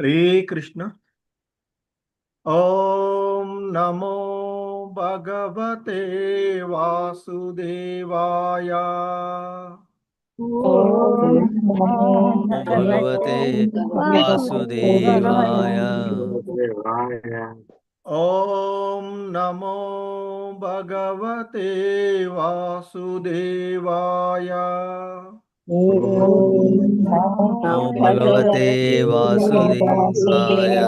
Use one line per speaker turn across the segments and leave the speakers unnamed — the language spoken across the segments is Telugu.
హరే కృష్ణ. ఓం నమో భగవతే వాసుదేవాయ.
ఓం భగవతే వాసుదేవాయ.
ఓం నమో భగవతే వాసుదేవాయ.
ఓం భగవతే వాసుదేవాయ.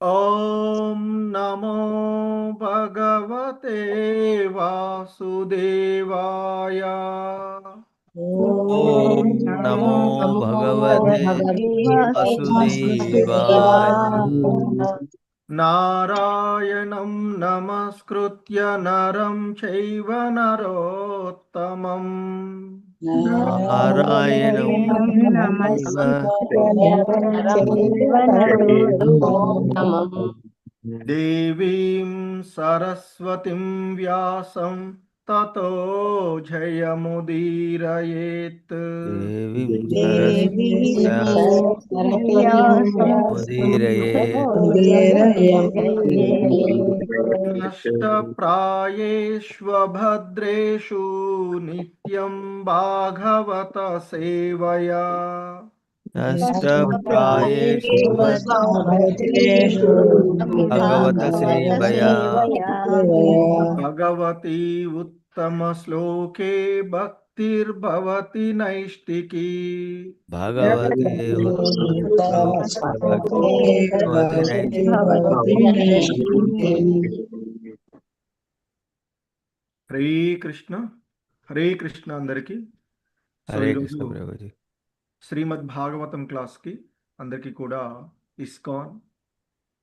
ఓం నమో భగవతే వాసుదేవాయ.
ఓం నమో భగవతే వాసుదేవాయ.
నారాయణం నమస్కృత్య నరం చైవ నరోత్తమం.
నారాయణం
దేవీం సరస్వతిం వ్యాసం తతో జయముదీరయేత్. నష్టప్రాయేష్వభద్రేషు నిత్యం భాగవత సేవయా.
నష్టప్రాయేషు భగవత సేవయా.
భగవతి ఉత్తమ శ్లోకే భక్తిర్భవతి నైష్టికీ.
భగవతే
హరే కృష్ణ. హరే కృష్ణ అందరికి.
హరే కృష్ణ ప్రభుజీ.
శ్రీమద్ భాగవతం క్లాస్కి అందరికీ కూడా ఇస్కాన్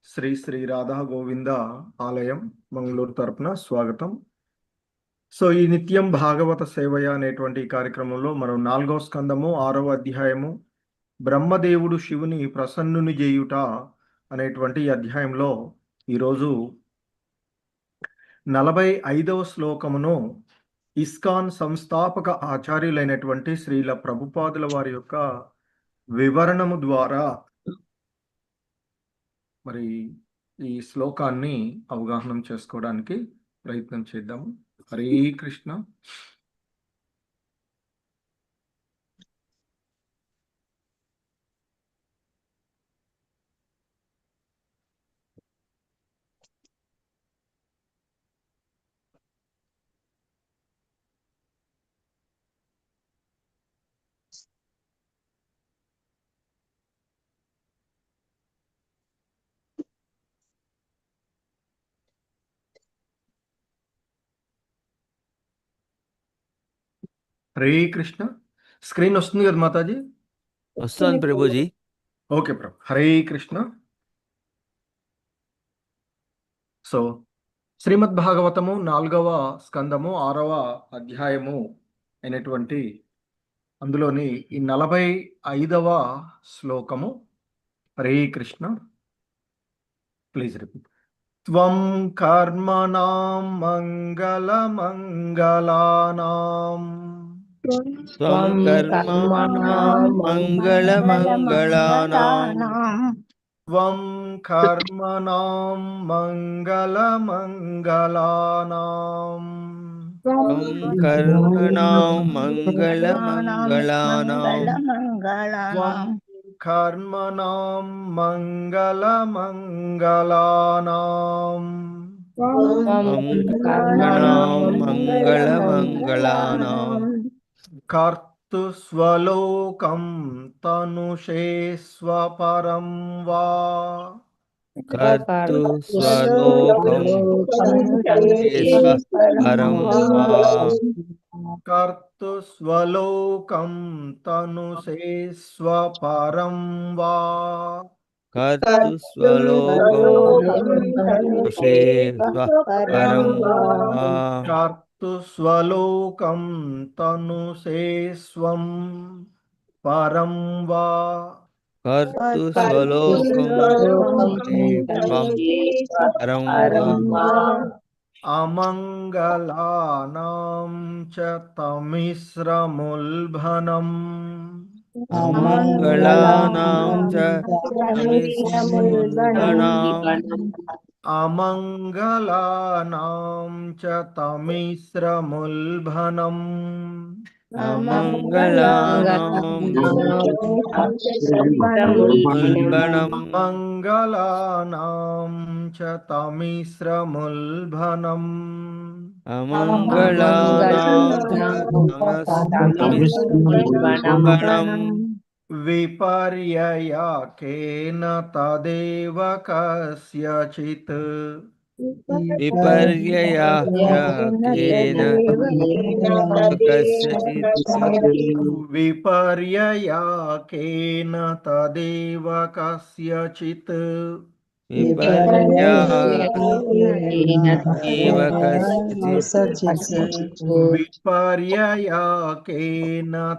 శ్రీ శ్రీ రాధా గోవింద ఆలయం మంగళూరు తరపున స్వాగతం. సో ఈ నిత్యం భాగవత సేవయ అనేటువంటి కార్యక్రమంలో మనం 4వ స్కందము 6వ అధ్యాయము బ్రహ్మదేవుడు శివుని ప్రసన్నుని చేయుట అనేటువంటి అధ్యాయంలో ఈరోజు 45వ శ్లోకమును ఇస్కాన్ సంస్థాపక ఆచార్యులైనటువంటి శ్రీల ప్రభుపాదుల వారి యొక్క వివరణము ద్వారా మరి ఈ శ్లోకాన్ని అవగాహన చేసుకోవడానికి ప్రయత్నం చేద్దాము. హరే కృష్ణ. హరే కృష్ణ. స్క్రీన్ వస్తుంది కదా మాతాజీ?
వస్తుంది ప్రభుజీ.
ఓకే ప్రభు. హరే కృష్ణ. సో శ్రీమద్ భాగవతము 4వ స్కందము 6వ అధ్యాయము అయినటువంటి అందులోని ఈ 45వ శ్లోకము. హరే కృష్ణ. Please repeat. త్వం కర్మణాం మంగళమంగళానాం.
త్వం కర్మణాం మంగళమంగళానాం.
త్వం కర్మణాం మంగళమంగళానాం.
త్వం కర్మణాం మంగళమంగళానాం.
త్వం కర్మణాం మంగళమంగళానాం.
త్వం కర్మణాం మంగళమంగళానాం.
కర్తుస్వలోకం తనుషేస్వపరం వా.
కర్తు స్వలోకం పరం వా.
కర్తుస్వలోకం తనుషేస్వపరం వా.
కర్తు స్వలోకం పరం వా.
కర్తుస్వలోకం తనుషేస్వం పరం వా.
కర్తు స్వలోకం పరం వా.
అమంగళానాం చ తమిశ్రముల్భనం.
अमङ्गलानां च तमिस्रमुल्बणाम्
अमङ्गलानां च तमिस्रमुल्भनम्
अमङ्गलानां मुल्बणम्
अमङ्गलानां च तमिस्रमुल्भनम्
अमङ्गलानां च तमस्मुल्बणम्
विपर्ययकेन तदेव कस्यचित्
विपर्ययाकेन कस्यचित्
विपर्ययकेन तदेव कस्यचित्
विपर्ययाकेन कस्यचित्
विपर्ययकेन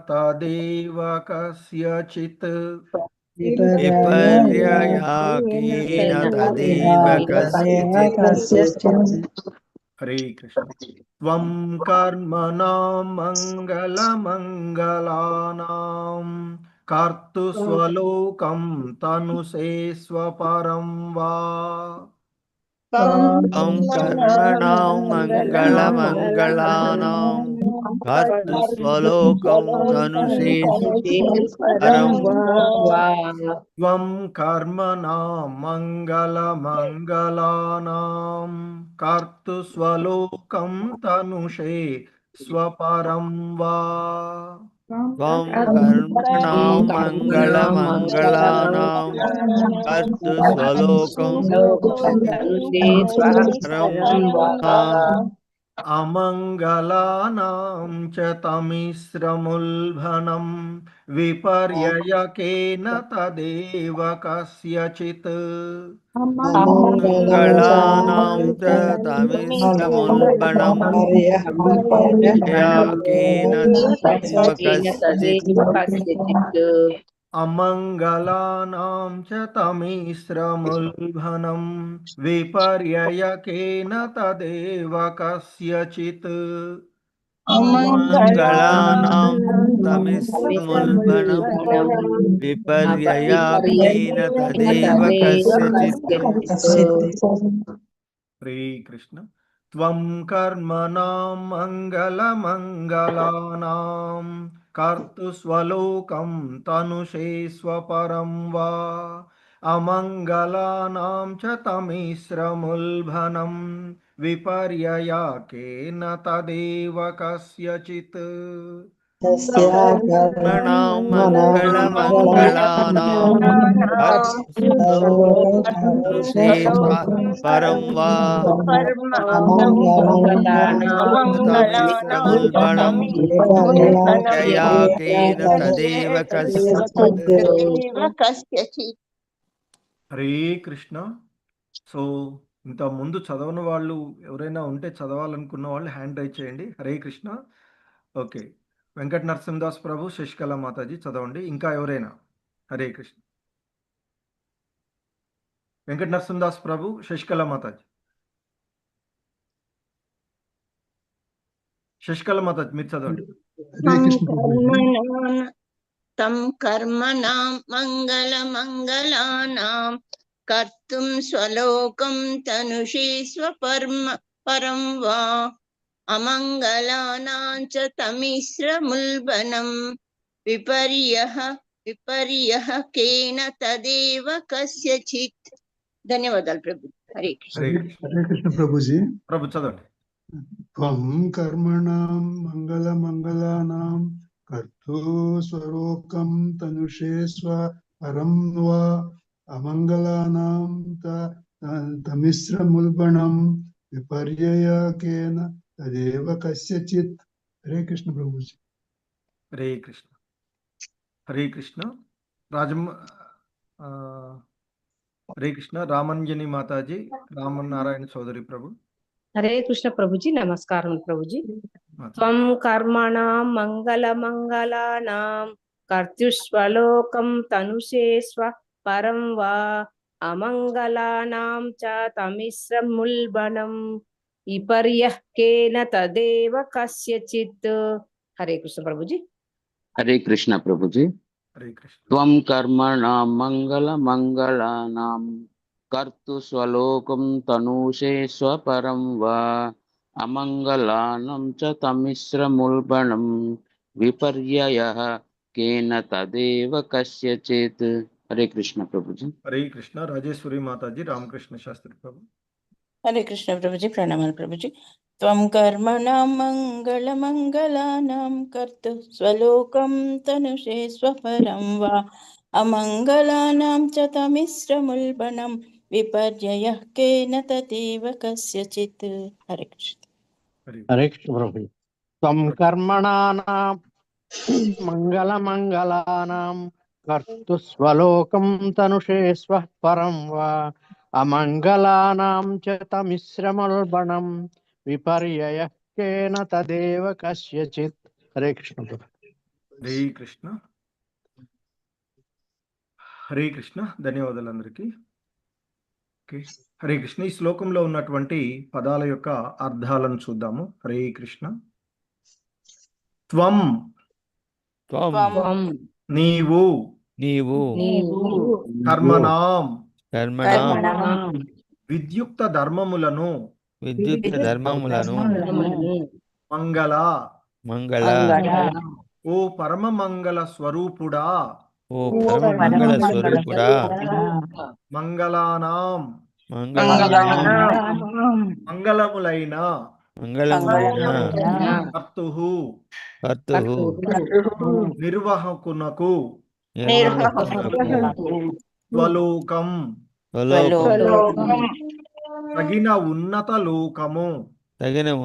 तदेव कस्यचित्
विपर्ययाकेन तदेव कस्यचित्
हरे कृष्ण। त्वं कर्मणां मङ्गलमङ्गलानां कर्तुस्वलोकं तनुषेस्वपरं वा
त्वं कर्मणां मङ्गलमङ्गलानां कर्तुस्वलोकं तनुषेस्वरं
त्वं कर्मणां मङ्गलमङ्गलानां कर्तुस्वलोकं तनुषे स्वपरं वा
त्वं कर्मणां मङ्गलमङ्गलानां कर्तुस्वलोकं तनुषेस्वरं वा
अमङ्गलानां च तमिस्रमुल्भनं विपर्ययकेन तदेव कस्यचित्
अमङ्गलानां च तमिस्रमुल्बणं विपर्ययाकेन तदेव कस्यचित्
अमङ्गलानां च तमिस्रमुल्भनं विपर्ययकेन तदेव कस्यचित्
अमङ्गलानां तमिस्रमुल्बणं विपर्ययाकेन तदेव कस्यचित्
हरे कृष्ण। त्वं कर्मणां मङ्गलमङ्गलानां कर्तुस्वलोकं तनुषेस्वपरं वा अमङ्गलानां च तमिस्रमुल्भनं विपर्ययकेन तदेव कस्यचित्
कर्मणां मङ्गलमङ्गलानां कर्तुस्वलोकं तनुषेस्वपरं वा तमिस्रमुल्बणं विपर्ययाकेन तदेव कस्यचित्
హరే కృష్ణ. సో ఇంత ముందు చదవని వాళ్ళు ఎవరైనా ఉంటే చదవాలనుకున్న వాళ్ళు హ్యాండ్ రైజ్ చేయండి. హరే కృష్ణ. ఓకే, వెంకట నరసింహదాస్ ప్రభు, శశికళ మాతాజీ చదవండి. ఇంకా ఎవరైనా? హరే కృష్ణ. వెంకట నరసింహదాస్ ప్రభు, శశికళ మాతాజీ. శశికళ మాతాజీ మీరు చదవండి.
తం కర్మణాం మంగళమంగళానాం కర్తుం స్వలోకం తనుషే స్వపరం వా అమంగళానాం చ తమిశ్రముల్బనం విపర్యకేన తదేవ కస్యచిత్. ధన్యవాదాలు ప్రభు. హరే కృష్ణ.
హరే కృష్ణ.
హరే కృష్ణ ప్రభుజీ.
ప్రభు చదవండి.
త్వం కర్మణాం మంగళమంగళానాం కర్తూ స్వలోకం తనుషే స్వపరం వా అమంగళానాం తమిశ్రముల్బణం విపర్యయకేన తదేవ కస్యచిత్. హరే కృష్ణ ప్రభుజీ.
హరే కృష్ణ. హరే కృష్ణ. రాజమ్మ హరే కృష్ణ. రామంజని మాతాజీ, రామనారాయణ చౌదరి ప్రభు.
హరే కృష్ణ ప్రభుజీ. నమస్కారం ప్రభుజీ. త్వం కర్మణాం మంగళమంగళానాం కర్తుష్వలోకం తనుషే స్వపరం వా అమంగళానాం చ తమిశ్రముల్బణం విపర్యకేన తదేవ కస్యచిత్. హరే కృష్ణ ప్రభుజీ.
హరే కృష్ణ ప్రభుజీ.
హరే కృష్ణ.
త్వం కర్మణాం మంగళమంగళానాం కర్తు స్వలోకం తనూషే స్వపరం వా అమంగళానం చ తమిశ్రముల్బణం విపర్యయః కేన తదేవ కస్యచిత్. హరే కృష్ణ ప్రభుజీ.
హరే కృష్ణ. రాజేశ్వరి మాతాజీ, రామకృష్ణ శాస్త్రి ప్రభు.
హరే కృష్ణ ప్రభుజీ, ప్రణామాలు ప్రభుజీ. త్వం కర్మణాం మంగళమంగళానాం కర్తు స్వలోకం తనుషే స్వపరం వా అమంగళానాం చ తమిశ్రముల్బణం విపర్యయః కేన తదేవ కస్యచిత్. హరే కృష్ణ.
హరే కృష్ణ ప్రభు. త్వం కర్మణానాం మంగళమంగళానాం కర్తు స్వలోకం తనుషే స్వః పరం వా అమంగళానాం చ తమిశ్రముల్బణం విపర్యయః కేన తదేవ కస్యచిత్. హరే కృష్ణ ప్రభు.
హరే కృష్ణ. హరే కృష్ణ. ధన్యవాదాలు అందరికీ. ఓకే, హరే కృష్ణ. ఈ శ్లోకంలో ఉన్నటువంటి పదాల యొక్క అర్థాలను చూద్దాము. హరే కృష్ణ. త్వం
త్వం
నీవు,
నీవు
కర్మణాం
కర్మణాం
విద్యుక్త ధర్మములను,
విద్యుత్ ధర్మములను
మంగళ
మంగళ
ఓ పరమ మంగళ స్వరూపుడా,
ఓ పరమ మంగళ స్వరూపుడా,
మంగళానాం మంగళములైన
మంగళములైన
కర్తుః
కర్తుః
నిర్వాహకునకు
నిర్వాహకునకు
స్వలోకం
స్వలోకం
తగిన ఉన్నత లోకము,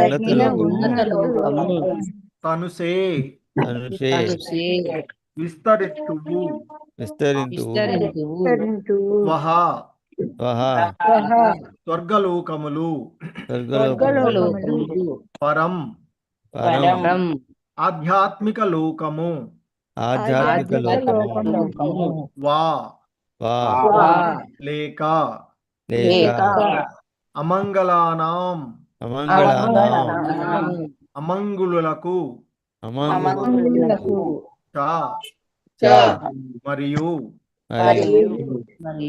తగిన ఉన్నత లోకము
తనుసే
అనుషే
విస్తరిత్తువు,
విస్తరింతువు
స్వహ
వహ
స్వర్గలోకములు,
స్వర్గలోకము
పరం
పరం
ఆధ్యాత్మిక లోకము,
ఆధ్యాత్మిక లోకము
వా
వా
లేక
లేక
అమంగళానాం
అమంగళానాం
అమంగుళులకు
అమంగళులకు
చ
చ
మరియు
మరియు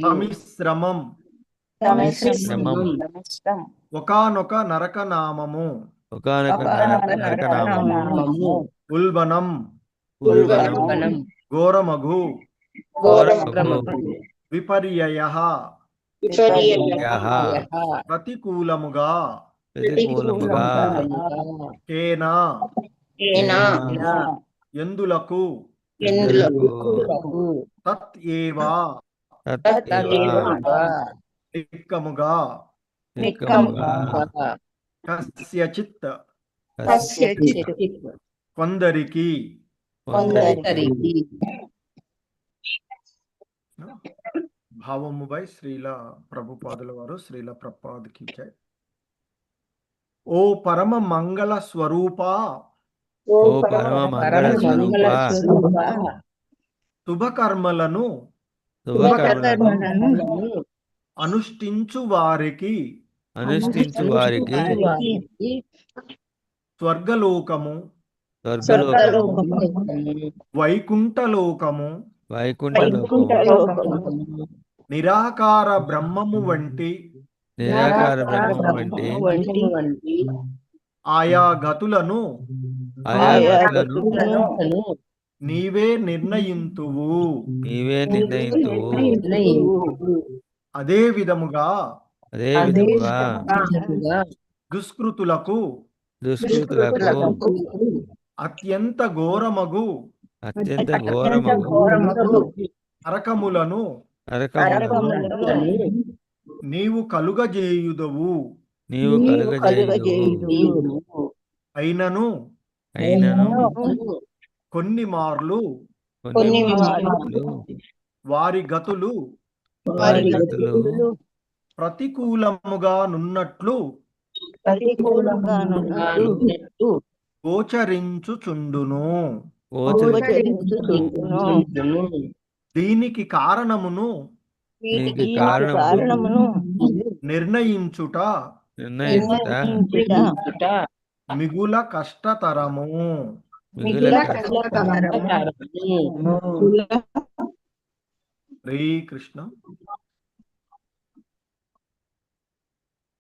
సమిశ్రమం
శ్రమం
ఒకానొక నరకనామము,
ఒకానొక నరకనామము
ఉల్బనం
ఉల్బణం
ఘోరమగు
ఘోరమగు
విపర్యయః
యః
ప్రతికూలముగా
ప్రతికూలముగా
కేన ఎందులకు
ఎందులకు
తత్ ఏవా
తత్యేవ
నిక్కముగా
నిక్కముగా
కస్యచిత్
కస్యచిత్
కొందరికి
కొందరికి
భావము బై శ్రీల ప్రభుపాదుల వారు, శ్రీల ప్రపాద్కి జై. ఓ పరమ మంగళ స్వరూప,
ఓ పరమ మంగళ స్వరూప
శుభకర్మలను
శుభకర్మలను
అనుష్ఠించు వారికి
అనుష్ఠించు వారికి
స్వర్గలోకము,
స్వర్గలోకము
వైకుంఠలోకము,
వైకుంఠలోకము
నిరాకార బ్రహ్మము వంటి
నిరాకార బ్రహ్మం వంటి
ఆయా గతులను
ఆయా గతులను
నీవే నిర్ణయింతువు.
నీవే నిర్ణయింతువు.
అదే విధముగా
అదే విధముగా
దుష్కృతులకు
దుష్కృతులకు
అత్యంత ఘోరమగు
అత్యంత ఘోరమగు
నరకములను
నరకములను
నీవు కలుగజేయుదవు.
నీవు కలుగజేయుదువు.
అయినను కొన్ని మార్లు వారి గతులు ప్రతికూలముగా నున్నట్లు గోచరించుచుండును. దీనికి కారణమును
మిగుల
హరే కృష్ణ.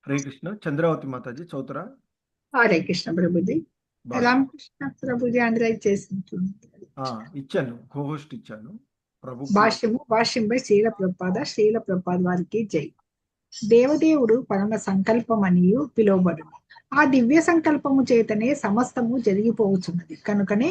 హరే కృష్ణ. చంద్రావతి మాతాజీ చౌతరా.
హరే కృష్ణ ప్రభుజీ. రామకృష్ణ ప్రభుజీ అందరూ చేసింది
ఇచ్చాను, కోహోస్ట్ ఇచ్చాను. ప్రభు
భాష్యంపై శ్రీల ప్రభుపాద వారికి జై. దేవదేవుడు పరమ సంకల్పమనియు పిలువబడును. ఆ దివ్య సంకల్పము చేతనే సమస్తము జరిగిపోవచ్చున్నది. కనుకనే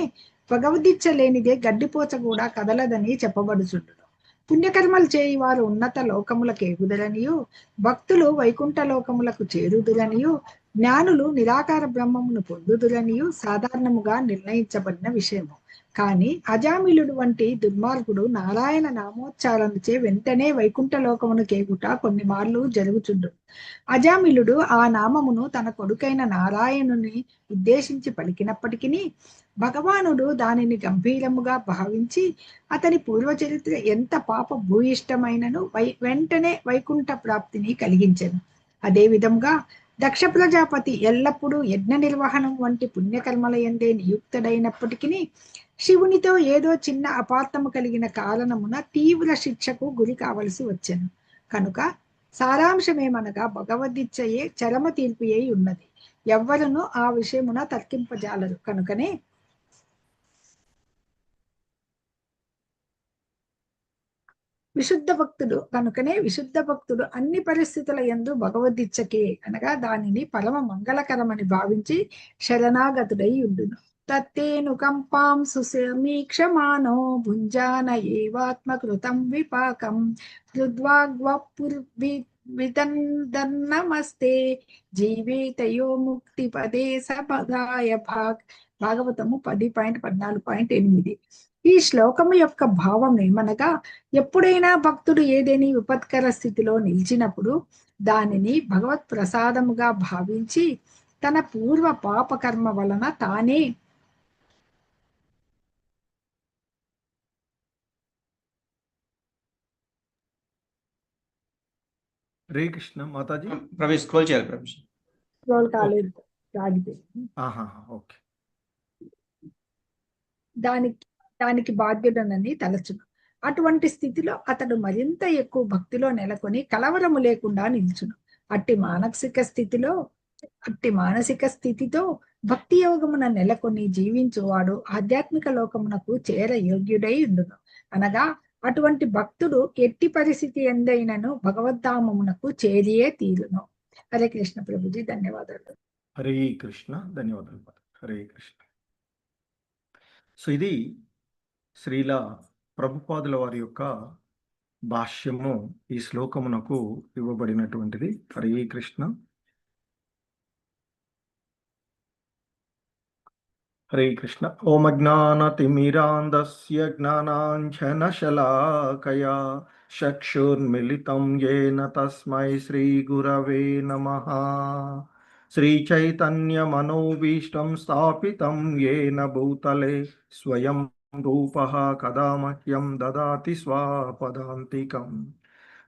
భగవద్గీత లేనిదే గడ్డిపోచ కూడా కదలదని చెప్పబడుచుండును. పుణ్యకర్మలు చేయి వారు ఉన్నత లోకములకు ఎగుదరనియు, భక్తులు వైకుంఠ లోకములకు చేరుదురనియు, జ్ఞానులు నిరాకార బ్రహ్మమును పొందుదురనియు సాధారణముగా నిర్ణయించబడిన విషయము. కానీ అజామిలుడు వంటి దుర్మార్గుడు నారాయణ నామోచ్చారణచే వెంటనే వైకుంఠ లోకమును కేగుట కొన్ని మార్లు జరుగుచుండు. అజామిలుడు ఆ నామమును తన కొడుకైన నారాయణుని ఉద్దేశించి పలికినప్పటికీ భగవానుడు దానిని గంభీరముగా భావించి అతని పూర్వచరిత్ర ఎంత పాప భూయిష్టమైనను వెంటనే వైకుంఠ ప్రాప్తిని కలిగించెను. అదే విధంగా దక్ష ప్రజాపతి ఎల్లప్పుడూ యజ్ఞ నిర్వహణం వంటి పుణ్యకర్మల యందే నియుక్తుడైనప్పటికీ శివునితో ఏదో చిన్న అపార్థము కలిగిన కారణమున తీవ్ర శిక్షకు గురి కావలసి వచ్చెను. కనుక సారాంశమేమనగా భగవద్గీతయే చరమ తీర్పు అయి ఉన్నది. ఎవ్వరును ఆ విషయమున తర్కింపజాలరు. కనుకనే విశుద్ధ భక్తుడు అన్ని పరిస్థితుల యందు భగవద్గీతకే అనగా దానిని పరమ మంగళకరమని భావించి శరణాగతుడై ఉండును. తత్తేను కంపాం సుసమీక్షమానో భుంజాన ఏవాత్మకృతం విపాకం హృద్వాగ్వపుర్విదన్నమస్తే జీవేతయో ముక్తి పదే సపదాయ భాగవతము 10.14.8. ఈ శ్లోకము యొక్క భావం ఏమనగా, ఎప్పుడైనా భక్తుడు ఏదేని విపత్కర స్థితిలో నిలిచినప్పుడు దానిని భగవత్ ప్రసాదముగా భావించి తన పూర్వ పాపకర్మ వలన తానే
హరే కృష్ణ మాతాజీ.
ప్రభు స్క్రోల్ చేయాలి ప్రభు.
స్క్రోల్ కాలేదు,
ఓకే.
దానికి బాధ్యుడనని తలచును. అటువంటి స్థితిలో అతడు మరింత ఎక్కువ భక్తిలో నెలకొని కలవరము లేకుండా నిల్చును. అట్టి మానసిక స్థితితో భక్తి యోగమున నెలకొని జీవించువాడు ఆధ్యాత్మిక లోకమునకు చేర యోగ్యుడై ఉండును. అనగా అటువంటి భక్తుడు ఎట్టి పరిస్థితి ఎందైనను భగవద్ధామమునకు చేరియే తీరును. హరే కృష్ణ ప్రభుజీ, ధన్యవాదాలు.
హరే కృష్ణ, ధన్యవాదాలు. హరే కృష్ణ. సో ఇది శ్రీల ప్రభుపాదుల వారి యొక్క భాష్యము ఈ శ్లోకమునకు ఇవ్వబడినటువంటిది. హరే కృష్ణ. హరే కృష్ణ. ఓం అజ్ఞానతిమిరాంధస్య జ్ఞానాంజనశలాకయా చక్షుర్మిలితం యేన తస్మై శ్రీగురవే నమః. శ్రీచైతన్యమనోభీష్టం స్థాపితం యేన భూతలే స్వయం రూపః కదా మహ్యం దదాతి స్వపదాంతికం.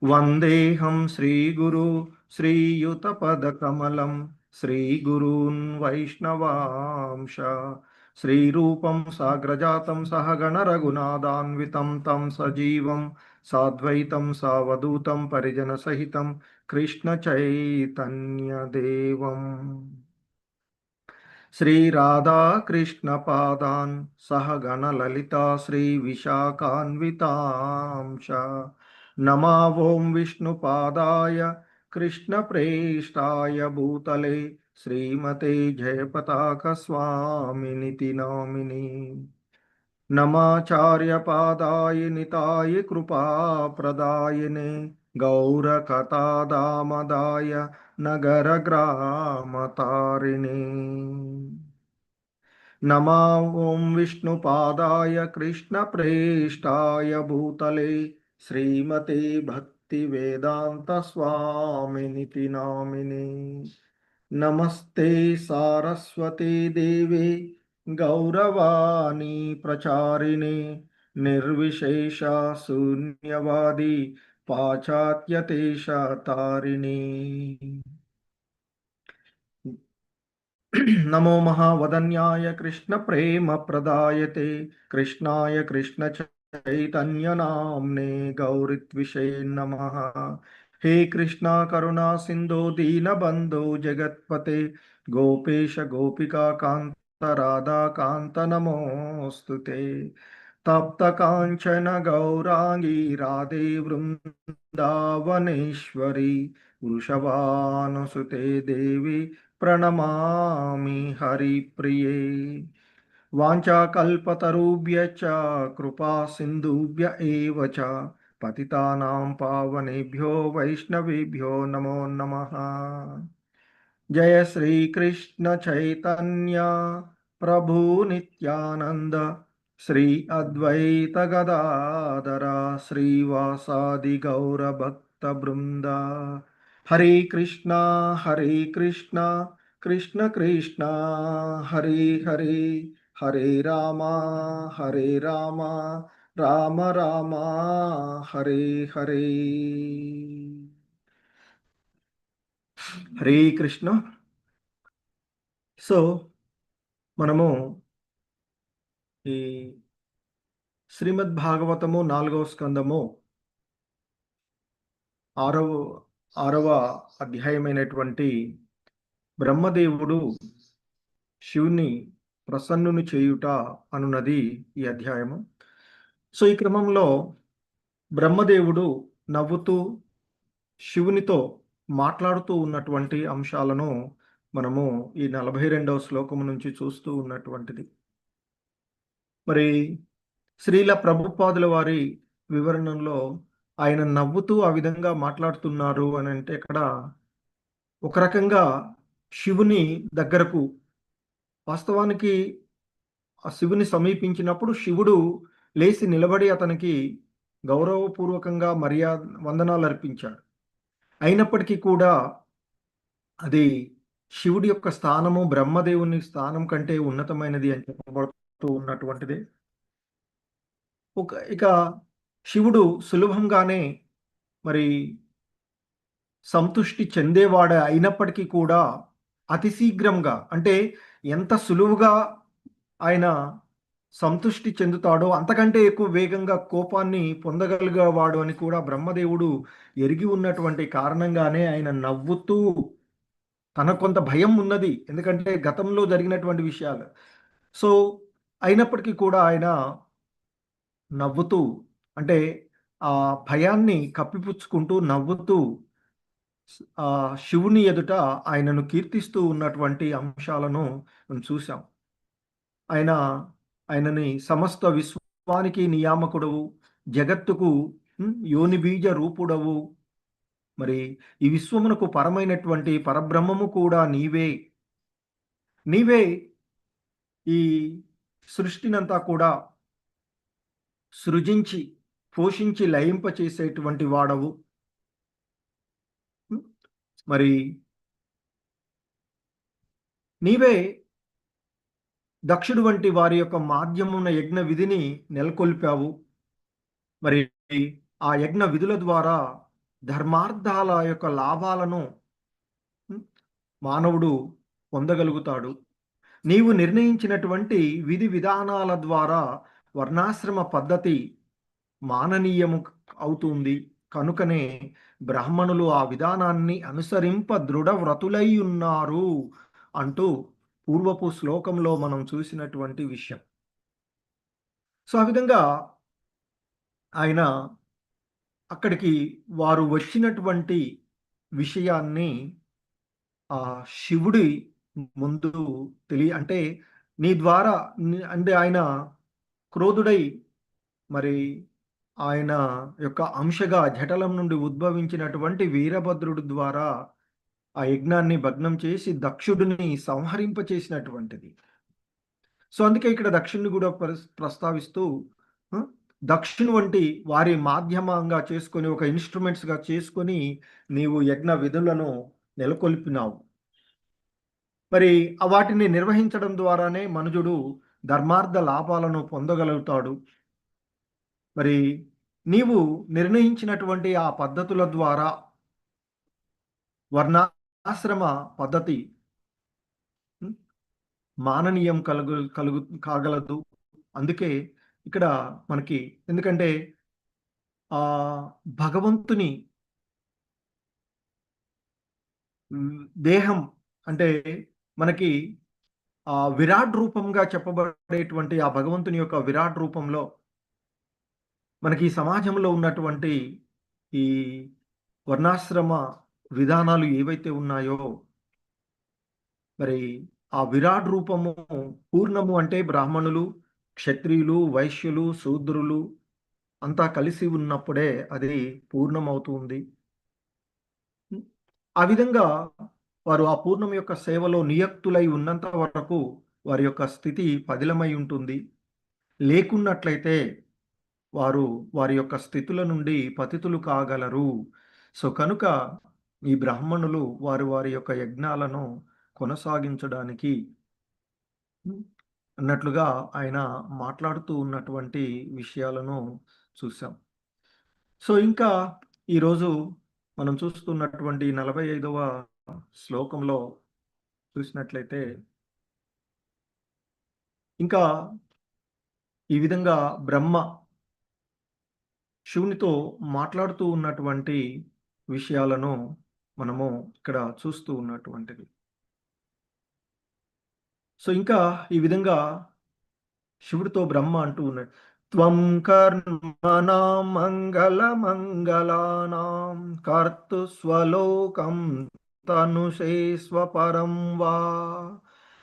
వందేహం శ్రీగురు శ్రీయుతపదకమలం శ్రీగురూన్ వైష్ణవాంశ. శ్రీరూపం సాగ్రజాతం సహగణ రఘునాథాన్వితం తం సజీవం సాద్వైతం సావధూతం పరిజన సహితం కృష్ణ చైతన్యదేవం. శ్రీ రాధా కృష్ణ పాదాన్ సహగణ లలితా శ్రీ విశాఖాన్వితాంశ. నమా ఓం విష్ణుపాదాయ కృష్ణ ప్రేష్టాయ భూతలే శ్రీమతే జయపతాక స్వామినితి నామిని. నమాచార్యపాదాయ నితాయ కృపాప్రదాయనే గౌరకథాదామదాయ నగర గ్రామతారిణే. నమా ఓం విష్ణుపాదాయ కృష్ణ ప్రేష్టాయ భూతలే శ్రీమతే భక్తి వేదాంత స్వామినితి నామిని. నమస్తే సారస్వతీ దేవే గౌరవాణి ప్రచారిణే నిర్విశేష శూన్యవాది పాశ్చాత్యదేశ తారిణి. నమో మహావదన్యాయ కృష్ణ ప్రేమ ప్రదాయతే కృష్ణాయ కృష్ణ చైతన్య నామ్నే గౌరిత్విషే నమః. హే కృష్ణ కరుణా సింధో దీనబంధో జగత్పతే గోపేశ గోపికా కాంత రాధా కాంత నమోస్తుతే. తప్త కాంచన గౌరాంగీ రాధే వృందావనేశ్వరి వృషభానుసుతే దేవి ప్రణమామి హరిప్రియే. వాంఛాకల్పతరుభ్యశ్చ కృపా సింధుభ్య ఏవ చ పతితానాం పావనేభ్యో వైష్ణవేభ్యో నమో నమః. జయ శ్రీకృష్ణ చైతన్య ప్రభు నిత్యానంద శ్రీ అద్వైత గదాధర శ్రీవాసాది గౌర భక్త బృంద. హరే కృష్ణ కృష్ణ కృష్ణ హరే హరే హరే రామ రామ రామ హరే హరే. హరే కృష్ణ. సో మనము ఈ శ్రీమద్ భాగవతము 4వ స్కందము 6వ అధ్యాయమైనటువంటి బ్రహ్మదేవుడు శివుని ప్రసన్నుని చేయుట అనున్నది ఈ అధ్యాయము. సో ఈ క్రమంలో బ్రహ్మదేవుడు నవ్వుతూ శివునితో మాట్లాడుతూ ఉన్నటువంటి అంశాలను మనము ఈ 42వ శ్లోకము నుంచి చూస్తూ ఉన్నటువంటిది. మరి శ్రీల ప్రభుపాదుల వారి వివరణలో ఆయన నవ్వుతూ ఆ విధంగా మాట్లాడుతున్నారు అని అంటే ఇక్కడ ఒక రకంగా శివుని దగ్గరకు వాస్తవానికి ఆ శివుని సమీపించినప్పుడు శివుడు లేచి నిలబడి అతనికి గౌరవపూర్వకంగా వందనాలు అర్పించాడు. అయినప్పటికీ కూడా అది శివుడి యొక్క స్థానము బ్రహ్మదేవుని స్థానం కంటే ఉన్నతమైనది అని చెప్పబడుతూ ఉన్నటువంటిది. ఇక శివుడు సులభంగానే మరి సంతుష్టి చెందేవాడ అయినప్పటికీ కూడా అతి శీఘ్రంగా అంటే ఎంత సులువుగా ఆయన సంతుష్టి చెందుతాడో అంతకంటే ఎక్కువ వేగంగా కోపాన్ని పొందగలిగేవాడు అని కూడా బ్రహ్మదేవుడు ఎరిగి ఉన్నటువంటి కారణంగానే ఆయన నవ్వుతూ, తన కొంత భయం ఉన్నది ఎందుకంటే గతంలో జరిగినటువంటి విషయాలు. సో అయినప్పటికీ కూడా ఆయన నవ్వుతూ అంటే ఆ భయాన్ని కప్పిపుచ్చుకుంటూ నవ్వుతూ శివుని ఎదుట ఆయనను కీర్తిస్తూ ఉన్నటువంటి అంశాలను మనం చూసాం. ఆయనని సమస్త విశ్వానికి నియామకుడవు, జగత్తుకు యోని బీజ రూపుడవు, మరి ఈ విశ్వమునకు పరమైనటువంటి పరబ్రహ్మము కూడా నీవే ఈ సృష్టినంతా కూడా సృజించి పోషించి లయింపచేసేటువంటి వాడవు. మరి నీవే దక్షుడు వంటి వారి యొక్క మాధ్యమున యజ్ఞ విధిని నెలకొల్పావు. మరి ఆ యజ్ఞ విధుల ద్వారా ధర్మార్థాల యొక్క లాభాలను మానవుడు పొందగలుగుతాడు. నీవు నిర్ణయించినటువంటి విధి విధానాల ద్వారా వర్ణాశ్రమ పద్ధతి మాననీయము అవుతుంది. కనుకనే బ్రాహ్మణులు ఆ విధానాన్ని అనుసరింప దృఢ వ్రతులై ఉన్నారు అంటూ పూర్వపు శ్లోకంలో మనం చూసినటువంటి విషయం. సో ఆ విధంగా ఆయన అక్కడికి వారు వచ్చినటువంటి విషయాన్ని ఆ శివుడి ముందు అంటే నీ ద్వారా అంటే ఆయన క్రోధుడై మరి ఆయన యొక్క అంశగా జఠలం నుండి ఉద్భవించినటువంటి వీరభద్రుడి ద్వారా ఆ యజ్ఞాన్ని భగ్నం చేసి దక్షుడిని సంహరింపచేసినటువంటిది. సో అందుకే ఇక్కడ దక్షుడిని కూడా ప్రస్తావిస్తూ దక్షుని వంటి వారి మాధ్యమంగా చేసుకొని ఒక ఇన్స్ట్రుమెంట్స్గా చేసుకొని నీవు యజ్ఞ విధులను నెలకొల్పినావు. మరి వాటిని నిర్వహించడం ద్వారానే మనుజుడు ధర్మార్థ లాభాలను పొందగలుగుతాడు. మరి నీవు నిర్ణయించినటువంటి ఆ పద్ధతుల ద్వారా వర్ణాశ్రమ పద్ధతి మాననీయం కాగలదు. అందుకే ఇక్కడ మనకి ఎందుకంటే ఆ భగవంతుని దేహం అంటే మనకి ఆ విరాట్ రూపంగా చెప్పబడేటువంటి ఆ భగవంతుని యొక్క విరాట్ రూపంలో మనకి ఈ సమాజంలో ఉన్నటువంటి ఈ వర్ణాశ్రమ విధానాలు ఏవైతే ఉన్నాయో మరి ఆ విరాట్ రూపము పూర్ణము అంటే బ్రాహ్మణులు, క్షత్రియులు, వైశ్యులు, శూద్రులు అంతా కలిసి ఉన్నప్పుడే అది పూర్ణమవుతుంది. ఆ విధంగా వారు ఆ పూర్ణం యొక్క సేవలో నియుక్తులై ఉన్నంత వరకు వారి యొక్క స్థితి పదిలమై ఉంటుంది. లేకున్నట్లయితే వారు వారి యొక్క స్థితుల నుండి పతితులు కాగలరు. సో కనుక ఈ బ్రాహ్మణులు వారి యొక్క యజ్ఞాలను కొనసాగించడానికి అన్నట్లుగా ఆయన మాట్లాడుతూ ఉన్నటువంటి విషయాలను చూసాం. సో ఇంకా ఈరోజు మనం చూస్తున్నటువంటి 45వ శ్లోకంలో చూసినట్లయితే ఇంకా ఈ విధంగా బ్రహ్మ శివునితో మాట్లాడుతూ ఉన్నటువంటి విషయాలను మనము ఇక్కడ చూస్తూ ఉన్నటువంటిది. సో ఇంకా ఈ విధంగా శివుడితో బ్రహ్మ అంటూ ఉన్నాడు, త్వం కర్మణాం మంగళ మంగళానాం కర్తు స్వలోకం తనుషే స్వపరం వా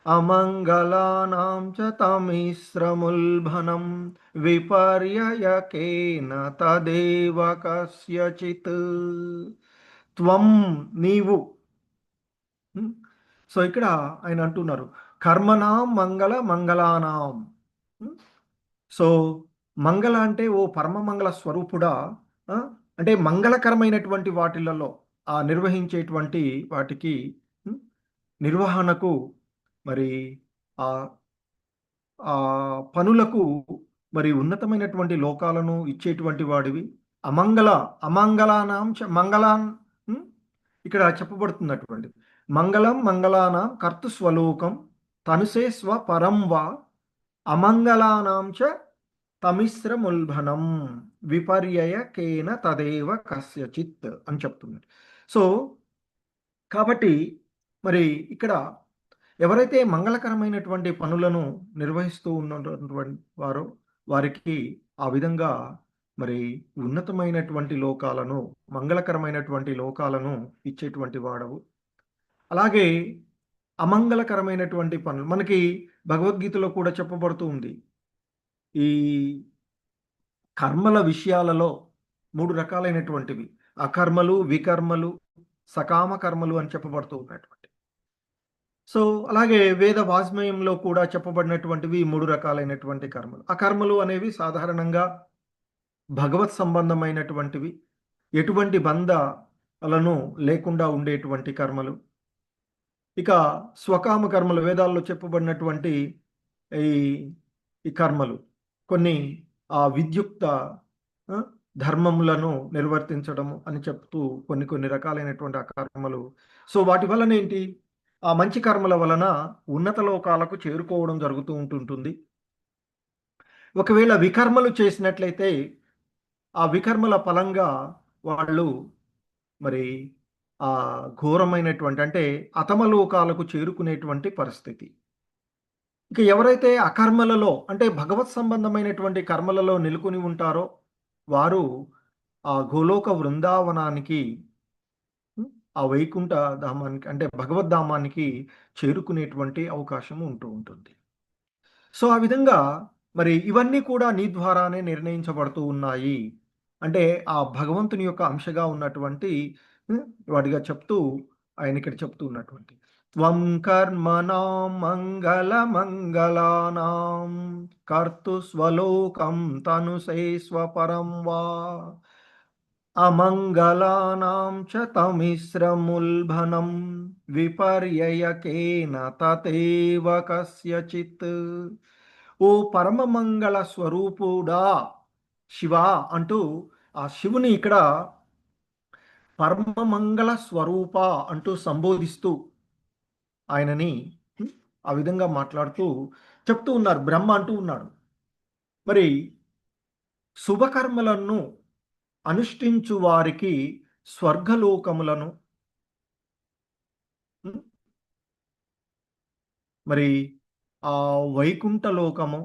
అమంగళానాం చ తమిశ్రముల్భనం విపర్యయకేన తదేవ కస్యచిత్. త్వం నీవు. సో ఇక్కడ ఆయన అంటున్నారు కర్మనాం మంగళ మంగళానాం. సో మంగళ అంటే ఓ పరమమంగళ స్వరూపుడా, అంటే మంగళకరమైనటువంటి వాటిలలో ఆ నిర్వహించేటువంటి వాటికి నిర్వహణకు మరి ఆ ఆ పనులకు మరి ఉన్నతమైనటువంటి లోకాలను ఇచ్చేటువంటి వాడివి. అమంగళానాం మంగళాన్ ఇక్కడ చెప్పబడుతున్నటువంటి మంగళం మంగళానాం కర్తు స్వలోకం తనుసే స్వపరం వా అమంగళానాం చ తమిశ్రముల్భనం విపర్యయకేన తదేవ కస్యచిత్ అని చెప్తున్నారు. సో కాబట్టి మరి ఇక్కడ ఎవరైతే మంగళకరమైనటువంటి పనులను నిర్వహిస్తూ ఉన్నటువంటి వారో వారికి ఆ విధంగా మరి ఉన్నతమైనటువంటి లోకాలను, మంగళకరమైనటువంటి లోకాలను ఇచ్చేటువంటి వాడవు. అలాగే అమంగళకరమైనటువంటి పనులు మనకి భగవద్గీతలో కూడా చెప్పబడుతూ ఉంది. ఈ కర్మల విషయాలలో 3 రకాలైనటువంటివి అకర్మలు, వికర్మలు, సకామ కర్మలు అని చెప్పబడుతూ ఉన్నటువంటి. సో అలాగే వేద వాజ్మయంలో కూడా చెప్పబడినటువంటివి 3 రకాలైనటువంటి కర్మలు. ఆ కర్మలు అనేవి సాధారణంగా భగవత్ సంబంధమైనటువంటివి, ఎటువంటి బంధాలను లేకుండా ఉండేటువంటి కర్మలు. ఇక స్వకామ కర్మలు వేదాల్లో చెప్పబడినటువంటి ఈ కర్మలు కొన్ని విద్యుక్త ధర్మములను నిర్వర్తించడము అని చెప్తూ కొన్ని రకాలైనటువంటి ఆ కర్మలు. సో వాటి వలన ఏంటి, ఆ మంచి కర్మల వలన ఉన్నత లోకాలకు చేరుకోవడం జరుగుతూ ఉంటుంటుంది. ఒకవేళ వికర్మలు చేసినట్లయితే ఆ వికర్మల ఫలంగా వాళ్ళు మరి ఆ ఘోరమైనటువంటి అంటే అతమలోకాలకు చేరుకునేటువంటి పరిస్థితి. ఇక ఎవరైతే అకర్మలలో అంటే భగవత్ సంబంధమైనటువంటి కర్మలలో నెలకొని ఉంటారో వారు ఆ గోలోక వృందావనానికి, ఆ వైకుంఠ ధామానికి అంటే భగవద్ధామానికి చేరుకునేటువంటి అవకాశం ఉంటూ ఉంటుంది. సో ఆ విధంగా మరి ఇవన్నీ కూడా నీ ద్వారానే నిర్ణయించబడుతూ ఉన్నాయి. అంటే ఆ భగవంతుని యొక్క అంశగా ఉన్నటువంటి వాడిగా చెప్తూ ఆయన ఇక్కడ చెప్తూ ఉన్నటువంటి త్వం కర్మణాం మంగళ మంగళానాం కర్తు స్వలోకం తనుసే స్వపరం వా అమంగళానాం చ తమిశ్రముల్భనం విపర్యయకేన తతేవ కస్యచిత్. ఓ పరమమంగళ స్వరూపుడా శివ అంటూ ఆ శివుని ఇక్కడ పరమమంగళ స్వరూప అంటూ సంబోధిస్తూ ఆయనని ఆ విధంగా మాట్లాడుతూ చెప్తూ ఉన్నారు. బ్రహ్మ అంటూ ఉన్నాడు, మరి శుభకర్మలను అనుష్ఠించు వారికి స్వర్గలోకములను, ఉం, మరి ఆ వైకుంఠ లోకము,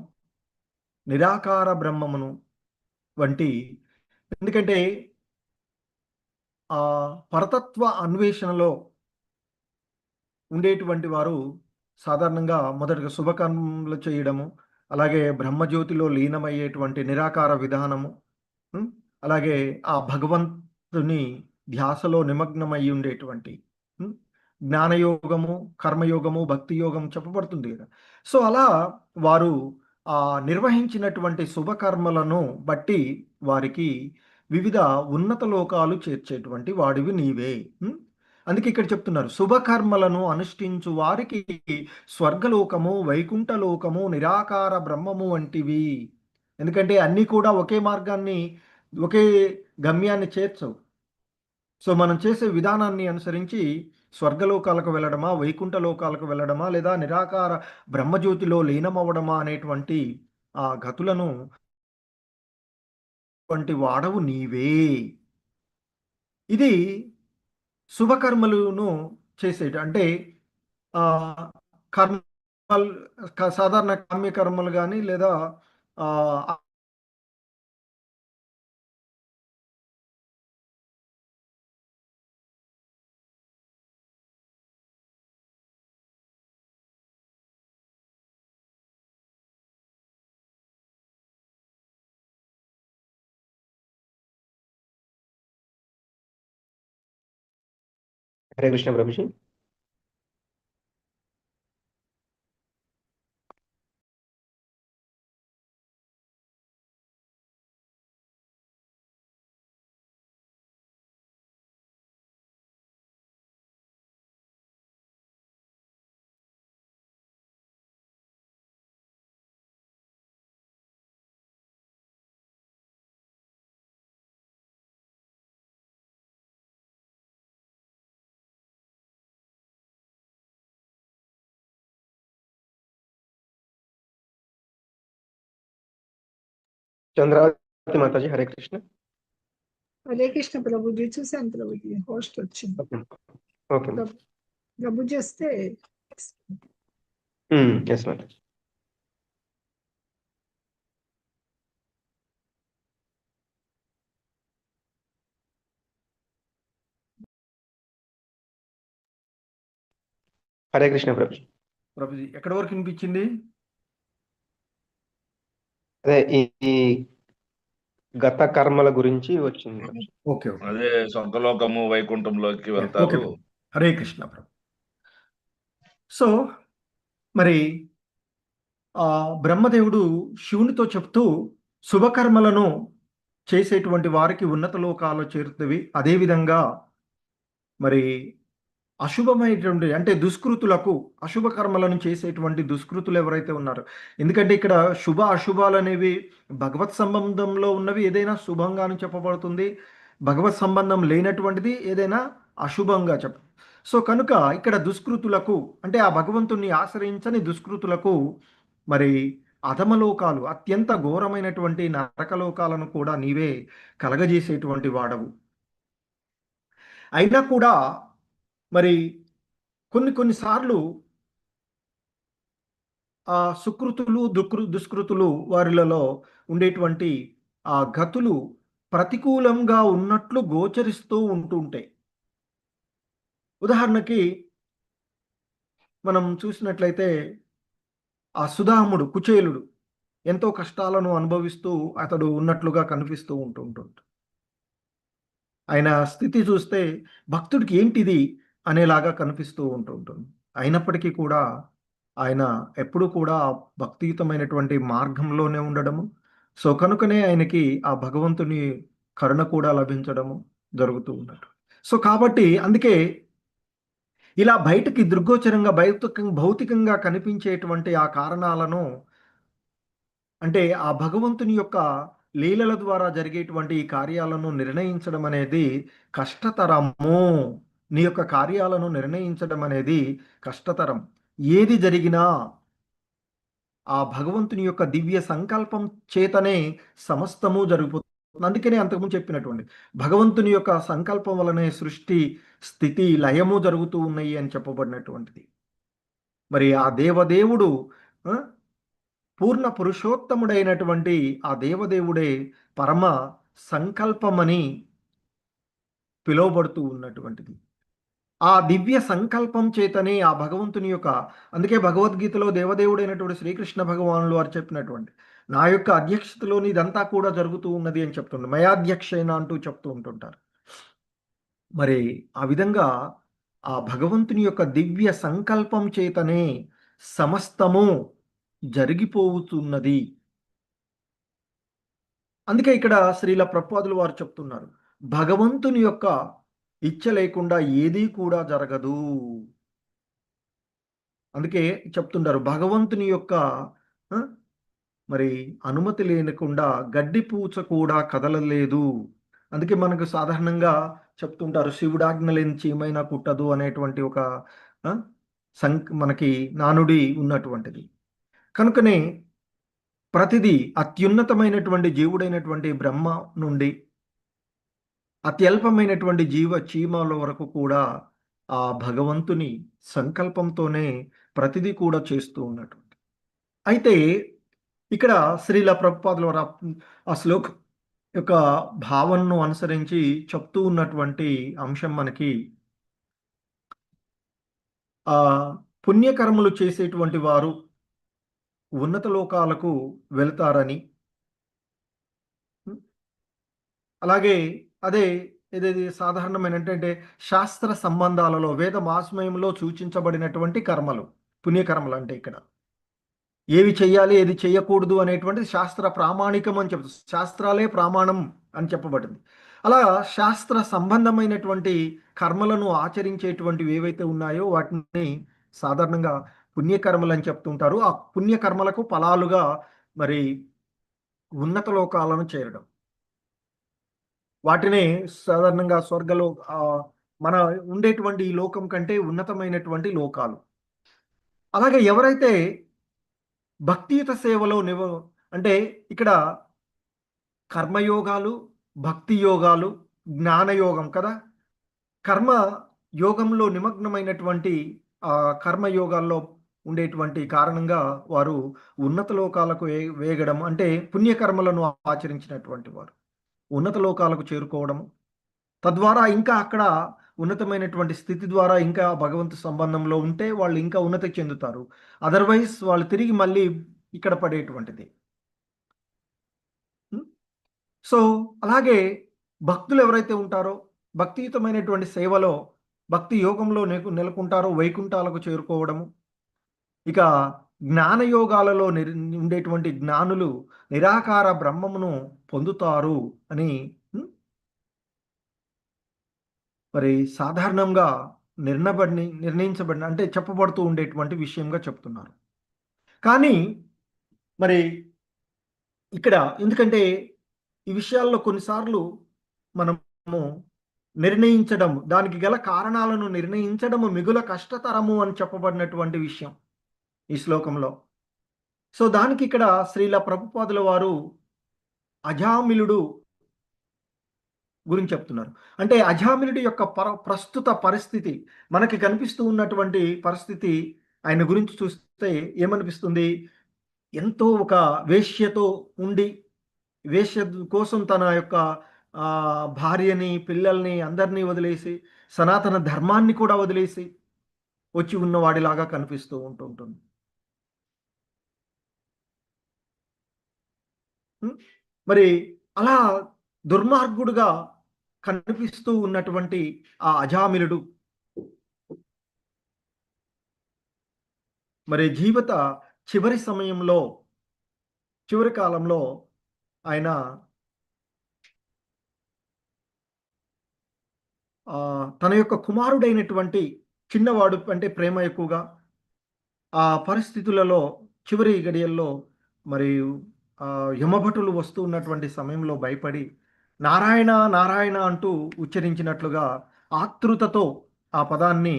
నిరాకార బ్రహ్మమును వంటి, ఎందుకంటే ఆ పరతత్వ అన్వేషణలో ఉండేటువంటి వారు సాధారణంగా మొదటగా శుభకర్మలు చేయడము, అలాగే బ్రహ్మజ్యోతిలో లీనమయ్యేటువంటి నిరాకార విధానము, ఉం, అలాగే ఆ భగవంతుని ధ్యాసలో నిమగ్నమై ఉండేటువంటి ఉం, జ్ఞానయోగము, కర్మయోగము, భక్తి యోగం చెప్పబడుతుంది కదా. సో అలా వారు ఆ నిర్వహించినటువంటి శుభకర్మలను బట్టి వారికి వివిధ ఉన్నత లోకాలు చేర్చేటువంటి వాడివి నీవే. అందుకే ఇక్కడ చెప్తున్నారు, శుభకర్మలను అనుష్ఠించు వారికి స్వర్గలోకము, వైకుంఠ లోకము, నిరాకార బ్రహ్మము వంటివి. ఎందుకంటే అన్నీ కూడా ఒకే మార్గాన్ని, ఒకే గమ్యాన్ని చేర్చవు. సో మనం చేసే విధానాన్ని అనుసరించి స్వర్గలోకాలకు వెళ్ళడమా, వైకుంఠ లోకాలకు వెళ్ళడమా, లేదా నిరాకార బ్రహ్మజ్యోతిలో లీనమవ్వడమా అనేటువంటి ఆ గతులను వంటి వాడవు నీవే. ఇది శుభకర్మలను చేసేట అంటే ఆ కర్మలు, సాధారణ కామ్య కర్మలు కానీ లేదా ఆ
హరే కృష్ణ ప్రభుజీ. చంద్రావతి మాతాజీ హరే కృష్ణ.
హరే కృష్ణ ప్రభుజీ. చూశాను ప్రభుజీ, హోస్ట్ వచ్చింది.
ఓకే
ప్రభుజీ వస్తే
ఎస్ మాతాజీ. హరే కృష్ణ ప్రభుజీ.
ప్రభుజీ ఎక్కడి వరకు వినిపించింది?
అదే ఈ గత కర్మల గురించి వచ్చింది.
ఓకే ఓకే,
అదే స్వర్గలోకము వైకుంఠంలోకి
ఓకే
వెళ్తారు.
ప్రభు. హరే కృష్ణ ప్రభు. సో మరి ఆ బ్రహ్మదేవుడు శివునితో చెప్తూ, శుభకర్మలను చేసేటువంటి వారికి ఉన్నత లోకాలు చేరుతవి, అదేవిధంగా మరి అశుభమైనటువంటి అంటే దుష్కృతులకు, అశుభ కర్మలను చేసేటువంటి దుష్కృతులు ఎవరైతే ఉన్నారో, ఎందుకంటే ఇక్కడ శుభ అశుభాలు అనేవి భగవత్ సంబంధంలో ఉన్నవి ఏదైనా శుభంగాను చెప్పబడుతుంది, భగవత్ సంబంధం లేనటువంటిది ఏదైనా అశుభంగా సో కనుక ఇక్కడ దుష్కృతులకు అంటే ఆ భగవంతుణ్ణి ఆశ్రయించని దుష్కృతులకు మరి అధమలోకాలు, అత్యంత ఘోరమైనటువంటి నరకలోకాలను కూడా నీవే కలగజేసేటువంటి వాడవు. అయినా కూడా మరి కొన్నిసార్లు ఆ సుకృతులు దుష్కృతులు వారిలలో ఉండేటువంటి ఆ గతులు ప్రతికూలంగా ఉన్నట్లు గోచరిస్తూ ఉంటుంటాయి. ఉదాహరణకి మనం చూసినట్లయితే ఆ సుధాముడు, కుచేలుడు ఎంతో కష్టాలను అనుభవిస్తూ అతడు ఉన్నట్లుగా కనిపిస్తూ ఉంటుంటుంది. ఆయన స్థితి చూస్తే భక్తుడికి ఏంటిది అనేలాగా కనిపిస్తూ ఉంటుంటుంది. అయినప్పటికీ కూడా ఆయన ఎప్పుడు కూడా భక్తియుతమైనటువంటి మార్గంలోనే ఉండడము, సో కనుకనే ఆయనకి ఆ భగవంతుని కరుణ కూడా లభించడము జరుగుతూ ఉన్నట్టు. సో కాబట్టి అందుకే ఇలా బయటకి దృగ్గోచరంగా భౌతికంగా కనిపించేటువంటి ఆ కారణాలను, అంటే ఆ భగవంతుని యొక్క లీలల ద్వారా జరిగేటువంటి ఈ కార్యాలను నిర్ణయించడం అనేది కష్టతరము. నీ యొక్క కార్యాలను నిర్ణయించడం అనేది కష్టతరం. ఏది జరిగినా ఆ భగవంతుని యొక్క దివ్య సంకల్పం చేతనే సమస్తము జరిగిపోతుంది. అందుకనే అంతకుముందు చెప్పినటువంటి భగవంతుని యొక్క సంకల్పం వలనే సృష్టి, స్థితి, లయము జరుగుతూ ఉన్నాయి అని చెప్పబడినటువంటిది. మరి ఆ దేవదేవుడు ఆ, పూర్ణ పురుషోత్తముడైనటువంటి ఆ దేవదేవుడే పరమ సంకల్పమని పిలువబడుతూ ఉన్నటువంటిది. ఆ దివ్య సంకల్పం చేతనే ఆ భగవంతుని యొక్క, అందుకే భగవద్గీతలో దేవదేవుడైనటువంటి శ్రీకృష్ణ భగవానులు వారు చెప్పినటువంటి నా యొక్క అధ్యక్షతలోని ఇదంతా కూడా జరుగుతూ ఉన్నది అని చెప్తుంటారు. మయాధ్యక్షేణ అంటూ చెప్తూ ఉంటుంటారు. మరి ఆ విధంగా ఆ భగవంతుని యొక్క దివ్య సంకల్పం చేతనే సమస్తము జరిగిపోతున్నది. అందుకే ఇక్కడ శ్రీల ప్రభుపాదులు వారు చెప్తున్నారు, భగవంతుని యొక్క ఇచ్చ లేకుండా ఏదీ కూడా జరగదు. అందుకే చెప్తుంటారు భగవంతుని యొక్క మరి అనుమతి లేకుండా గడ్డి పూచ కూడా కదలలేదు. అందుకే మనకు సాధారణంగా చెప్తుంటారు శివుడాజ్ఞ లేని చీమైనా కుట్టదు అనేటువంటి ఒక మనకి నానుడి ఉన్నటువంటిది. కనుకనే ప్రతిదీ అత్యున్నతమైనటువంటి జీవుడైనటువంటి బ్రహ్మ నుండి అత్యల్పమైనటువంటి జీవ చీమల వరకు కూడా ఆ భగవంతుని సంకల్పంతోనే ప్రతిదీ కూడా చేస్తూ ఉన్నటువంటి. అయితే ఇక్కడ శ్రీల ప్రభుపాదుల వారు ఆ శ్లోకం యొక్క భావనను అనుసరించి చెప్తూ ఉన్నటువంటి అంశం మనకి ఆ పుణ్యకర్మలు చేసేటువంటి వారు ఉన్నత లోకాలకు వెళ్తారని, అలాగే అదే ఏదైతే సాధారణమైన అంటే శాస్త్ర సంబంధాలలో వేద మాస్మయంలో సూచించబడినటువంటి కర్మలు, పుణ్యకర్మలు అంటే ఇక్కడ ఏవి చెయ్యాలి ఏది చెయ్యకూడదు అనేటువంటి శాస్త్ర ప్రామాణికం అని చెప్తుంది. శాస్త్రాలే ప్రమాణం అని చెప్పబడింది. అలా శాస్త్ర సంబంధమైనటువంటి కర్మలను ఆచరించేటువంటివి ఏవైతే ఉన్నాయో వాటిని సాధారణంగా పుణ్యకర్మలు అని చెప్తుంటారు. ఆ పుణ్యకర్మలకు ఫలాలుగా మరి ఉన్నత లోకాలను చేరడం, వాటినే సాధారణంగా స్వర్గలో మన ఉండేటువంటి ఈ లోకం కంటే ఉన్నతమైనటువంటి లోకాలు. అలాగే ఎవరైతే భక్తియుత సేవలో అంటే ఇక్కడ కర్మయోగాలు, భక్తి యోగాలు, జ్ఞానయోగం కదా, కర్మ యోగంలో నిమగ్నమైనటువంటి ఆ కర్మయోగాల్లో ఉండేటువంటి కారణంగా వారు ఉన్నత లోకాలకు వేగడం, అంటే పుణ్యకర్మలను ఆచరించినటువంటి వారు ఉన్నత లోకాలకు చేరుకోవడము, తద్వారా ఇంకా అక్కడ ఉన్నతమైనటువంటి స్థితి ద్వారా ఇంకా భగవంతు సంబంధంలో ఉంటే వాళ్ళు ఇంకా ఉన్నతి చెందుతారు. అదర్వైజ్ వాళ్ళు తిరిగి మళ్ళీ ఇక్కడ పడేటువంటిది. సో అలాగే భక్తులు ఎవరైతే ఉంటారో భక్తియుతమైనటువంటి సేవలో భక్తి యోగంలో నెలకొంటారో వైకుంఠాలకు చేరుకోవడము, ఇక జ్ఞానయోగాలలో ఉండేటువంటి జ్ఞానులు నిరాకార బ్రహ్మమును పొందుతారు అని మరి సాధారణంగా నిర్ణయించబడిన అంటే చెప్పబడుతూ ఉండేటువంటి విషయంగా చెప్తున్నారు. కానీ మరి ఇక్కడ ఎందుకంటే ఈ విషయాల్లో కొన్నిసార్లు మనము నిర్ణయించడం, దానికి గల కారణాలను నిర్ణయించడము మిగుల కష్టతరము అని చెప్పబడినటువంటి విషయం ఈ శ్లోకంలో. సో దానికి ఇక్కడ శ్రీల ప్రభుపాదుల వారు అజామిలుడు గురించి చెప్తున్నారు. అంటే అజామిలుడి యొక్క ప్రస్తుత పరిస్థితి మనకి కనిపిస్తూ ఉన్నటువంటి పరిస్థితి ఆయన గురించి చూస్తే ఏమనిపిస్తుంది, ఎంతో ఒక వేశ్యతో ఉండి వేశ్య కోసం తన యొక్క భార్యని, పిల్లల్ని అందరినీ వదిలేసి సనాతన ధర్మాన్ని కూడా వదిలేసి వచ్చి ఉన్నవాడిలాగా కనిపిస్తూ ఉంటుంటుంది. మరి అలా దుర్మార్గుడుగా కనిపిస్తూ ఉన్నటువంటి ఆ అజామిలుడు మరి జీవిత చివరి సమయంలో, చివరి కాలంలో ఆయన తన యొక్క కుమారుడైనటువంటి చిన్నవాడు అంటే ప్రేమ ఎక్కువగా ఆ పరిస్థితులలో చివరి గడియల్లో మరి యమభటులు వస్తూ ఉన్నటువంటి సమయంలో భయపడి నారాయణ నారాయణ అంటూ ఉచ్చరించినట్లుగా ఆతృతతో ఆ పదాన్ని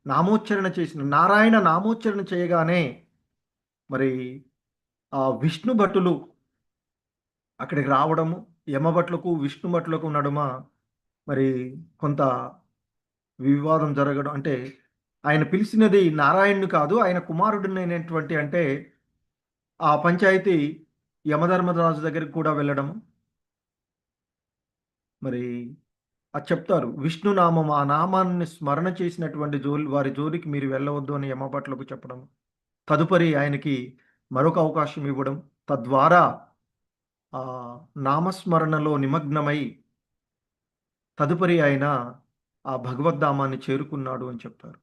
నామోచ్చరణ చేసిన నారాయణ నామోచ్చరణ చేయగానే మరి ఆ విష్ణు భటులు అక్కడికి రావడము, యమభట్లకు విష్ణు భట్లకు నడుమ మరి కొంత వివాదం జరగడం, అంటే ఆయన పిలిచినది నారాయణుని కాదు, ఆయన కుమారుడినైనటువంటి, అంటే ఆ పంచాయతీ యమధర్మరాజు దగ్గరికి కూడా వెళ్ళడము. మరి అది చెప్తారు, విష్ణు నామం, ఆ నామాన్ని స్మరణ చేసినటువంటి వారి జోలికి మీరు వెళ్ళవద్దు అని యమభట్లకు చెప్పడం. తదుపరి ఆయనకి మరొక అవకాశం ఇవ్వడం, తద్వారా ఆ నామస్మరణలో నిమగ్నమై తదుపరి ఆయన ఆ భగవద్ధామాన్ని చేరుకున్నాడు అని చెప్తారు.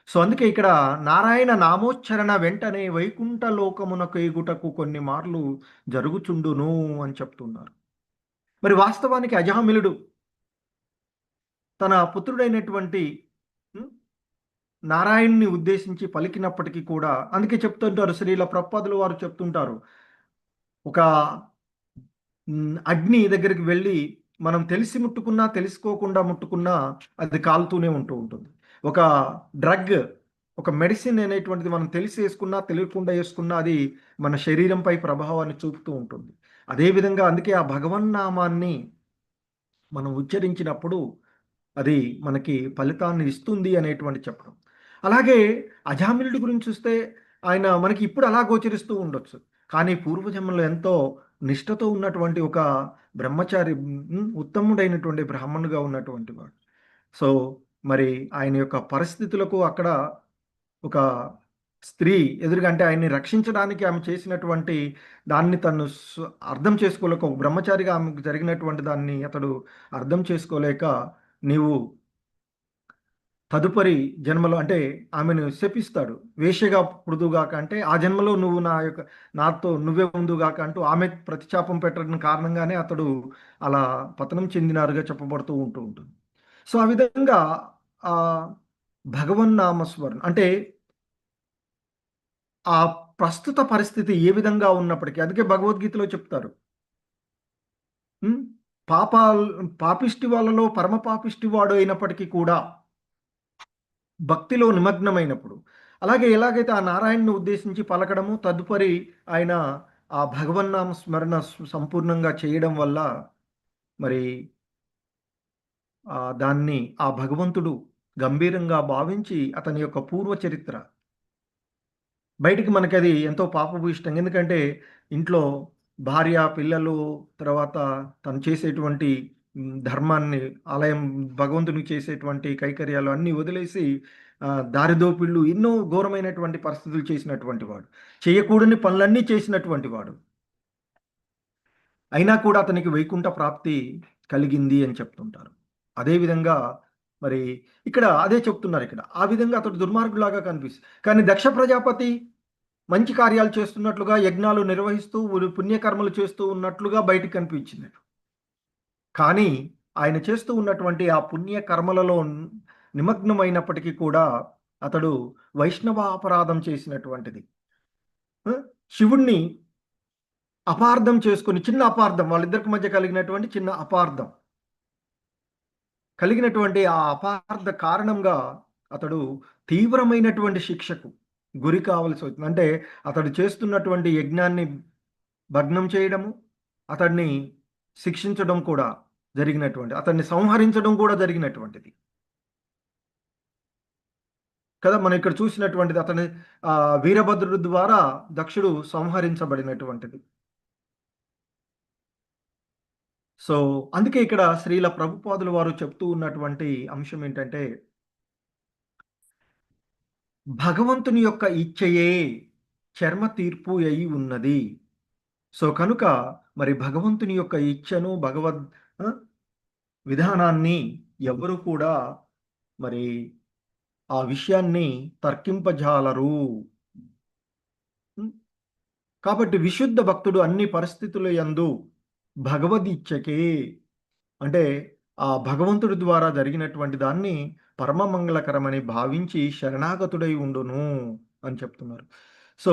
సో అందుకే ఇక్కడ నారాయణ నామోచ్చరణ వెంటనే వైకుంఠ లోకమునకు ఎగుటకు కొన్ని మార్లు జరుగుచుండును అని చెప్తున్నారు. మరి వాస్తవానికి అజామిలుడు తన పుత్రుడైనటువంటి నారాయణ్ణి ఉద్దేశించి పలికినప్పటికీ కూడా, అందుకే చెప్తుంటారు, శ్రీల ప్రభుపాదులు వారు చెప్తుంటారు, ఒక అగ్ని దగ్గరికి వెళ్ళి మనం తెలిసి ముట్టుకున్నా తెలుసుకోకుండా ముట్టుకున్నా అది కాలుతూనే ఉంటుంది. ఒక డ్రగ్, ఒక మెడిసిన్ అనేటువంటిది మనం తెలిసి వేసుకున్నా తెలియకుండా వేసుకున్నా అది మన శరీరంపై ప్రభావాన్ని చూపుతూ ఉంటుంది. అదేవిధంగా అందుకే ఆ భగవన్నామాన్ని మనం ఉచ్చరించినప్పుడు అది మనకి ఫలితాన్ని ఇస్తుంది అనేటువంటి చెప్పడం. అలాగే అజామిలుడి గురించి చూస్తే ఆయన మనకి ఇప్పుడు అలా గోచరిస్తూ ఉండొచ్చు, కానీ పూర్వజన్మలో ఎంతో నిష్ఠతో ఉన్నటువంటి ఒక బ్రహ్మచారి, ఉత్తముడైనటువంటి బ్రాహ్మణుగా ఉన్నటువంటి వాడు. సో మరి ఆయన యొక్క పరిస్థితులకు అక్కడ ఒక స్త్రీ ఎదురుగా, అంటే ఆయన్ని రక్షించడానికి ఆమె చేసినటువంటి దాన్ని తను అర్థం చేసుకోలేక, ఒక బ్రహ్మచారిగా ఆమెకు జరిగినటువంటి దాన్ని అతడు అర్థం చేసుకోలేక, నీవు తదుపరి జన్మలో, అంటే ఆమెను శపిస్తాడు, వేశ్యగా పుడుదుగాక, అంటే ఆ జన్మలో నువ్వు నాతో నువ్వే ఉందుగాక అంటూ ఆమె ప్రతిచాపం పెట్టడం కారణంగానే అతడు అలా పతనం చెందినారుగా చెప్పబడుతూ ఉంటుంది. సో ఆ విధంగా ఆ భగవన్నామస్మరణ, అంటే ఆ ప్రస్తుత పరిస్థితి ఏ విధంగా ఉన్నప్పటికీ, అందుకే భగవద్గీతలో చెప్తారు, పాపిష్టి వాళ్ళలో పరమ పాపిష్టి వాడు అయినప్పటికీ కూడా భక్తిలో నిమగ్నమైనప్పుడు, అలాగే ఎలాగైతే ఆ నారాయణను ఉద్దేశించి పలకడము, తదుపరి ఆయన ఆ భగవన్నామ స్మరణ సంపూర్ణంగా చేయడం వల్ల మరి దాన్ని ఆ భగవంతుడు గంభీరంగా భావించి అతని యొక్క పూర్వ చరిత్ర బయటికి మనకి అది ఎంతో పాపభూయిష్టం. ఎందుకంటే ఇంట్లో భార్య, పిల్లలు, తర్వాత తను చేసేటువంటి ధర్మాన్ని, ఆలయం భగవంతునికి చేసేటువంటి కైకర్యాలు అన్నీ వదిలేసి దారిదోపిళ్ళు, ఎన్నో ఘోరమైనటువంటి పరిస్థితులు చేసినటువంటి వాడు, చేయకూడని పనులన్నీ చేసినటువంటి వాడు, అయినా కూడా అతనికి వైకుంఠ ప్రాప్తి కలిగింది అని చెప్తుంటారు. అదేవిధంగా మరి ఇక్కడ అదే చెప్తున్నారు, ఇక్కడ ఆ విధంగా అతడు దుర్మార్గులాగా కనిపిస్తుంది. కానీ దక్ష ప్రజాపతి మంచి కార్యాలు చేస్తున్నట్లుగా, యజ్ఞాలు నిర్వహిస్తూ పుణ్యకర్మలు చేస్తూ ఉన్నట్లుగా బయటికి కనిపించింది. కానీ ఆయన చేస్తూ ఉన్నటువంటి ఆ పుణ్యకర్మలలో నిమగ్నమైనప్పటికీ కూడా అతడు వైష్ణవ అపరాధం చేసినటువంటిది, శివుణ్ణి అపార్థం చేసుకుని, చిన్న అపార్థం, వాళ్ళిద్దరికి మధ్య కలిగినటువంటి చిన్న అపార్థం, కలిగినటువంటి ఆ అపార్థ కారణంగా అతడు తీవ్రమైనటువంటి శిక్షకు గురి కావలసి వచ్చింది. అంటే అతడు చేస్తున్నటువంటి యజ్ఞాన్ని భగ్నం చేయడము, అతడిని శిక్షించడం కూడా జరిగినటువంటి, అతన్ని సంహరించడం కూడా జరిగినటువంటిది కదా. మనం ఇక్కడ చూసినటువంటిది అతని వీరభద్రుడి ద్వారా దక్షుడు సంహరించబడినటువంటిది. సో అందుకే ఇక్కడ శ్రీల ప్రభుపాదుల వారు చెప్తూ ఉన్నటువంటి అంశం ఏంటంటే, భగవంతుని యొక్క ఇచ్చయే చర్మ తీర్పు అయి ఉన్నది. సో కనుక మరి భగవంతుని యొక్క ఇచ్చను, విధానాన్ని ఎవరు కూడా మరి ఆ విషయాన్ని తర్కింపజాలరు. కాబట్టి విశుద్ధ భక్తుడు అన్ని పరిస్థితుల యందు భగవదీచ్ఛకే, అంటే ఆ భగవంతుడి ద్వారా జరిగినటువంటి దాన్ని పరమ మంగళకరమని భావించి శరణాగతుడై ఉండును అని చెప్తున్నారు. సో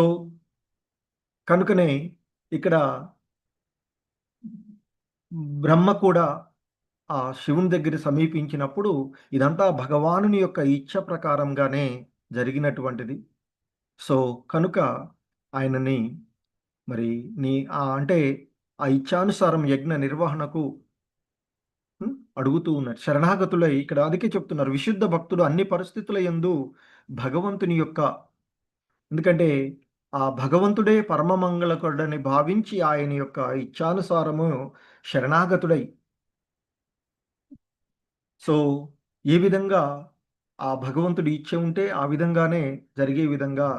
కనుకనే ఇక్కడ బ్రహ్మ కూడా ఆ శివుని దగ్గర సమీపించినప్పుడు ఇదంతా భగవానుని యొక్క ఇచ్ఛ ప్రకారంగానే జరిగినటువంటిది. సో కనుక ఆయనని మరి అంటే ఆ ఇచ్ఛానుసారం యజ్ఞ నిర్వహణకు అడుగుతూ ఉన్నారు. శరణాగతులై ఇక్కడ అందుకే చెప్తున్నారు, విశుద్ధ భక్తుడు అన్ని పరిస్థితుల యందు భగవంతుని యొక్క, ఎందుకంటే ఆ భగవంతుడే పరమమంగళకుడని భావించి ఆయన యొక్క ఇచ్ఛానుసారము శరణాగతుడై, సో ఏ విధంగా ఆ భగవంతుడి ఇచ్చ ఉంటే ఆ విధంగానే జరిగే విధంగా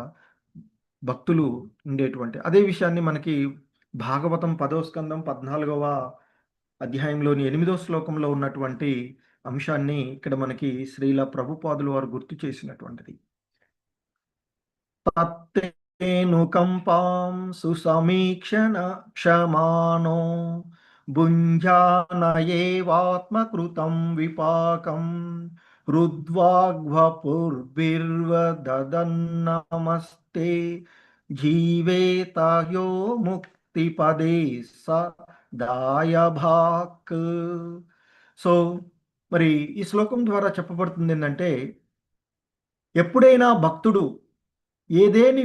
భక్తులు ఉండేటువంటి అదే విషయాన్ని మనకి భాగవతం 10వ స్కందం 14వ అధ్యాయంలోని 8వ శ్లోకంలో ఉన్నటువంటి అంశాన్ని ఇక్కడ మనకి శ్రీల ప్రభుపాదులు వారు గుర్తు చేసినటువంటిది. తత్తేనుకంపాం సుసమీక్షణ క్షమానో భుంజానయేవాత్మకృతం విపాకం రుద్వాగ్వపుర్భిర్వదన్నమస్తే జీవేతయో ముక్తిపదే స దాయభాక్. సో మరి ఈ శ్లోకం ద్వారా చెప్పబడుతుంది ఏంటంటే, ఎప్పుడైనా భక్తుడు ఏదేని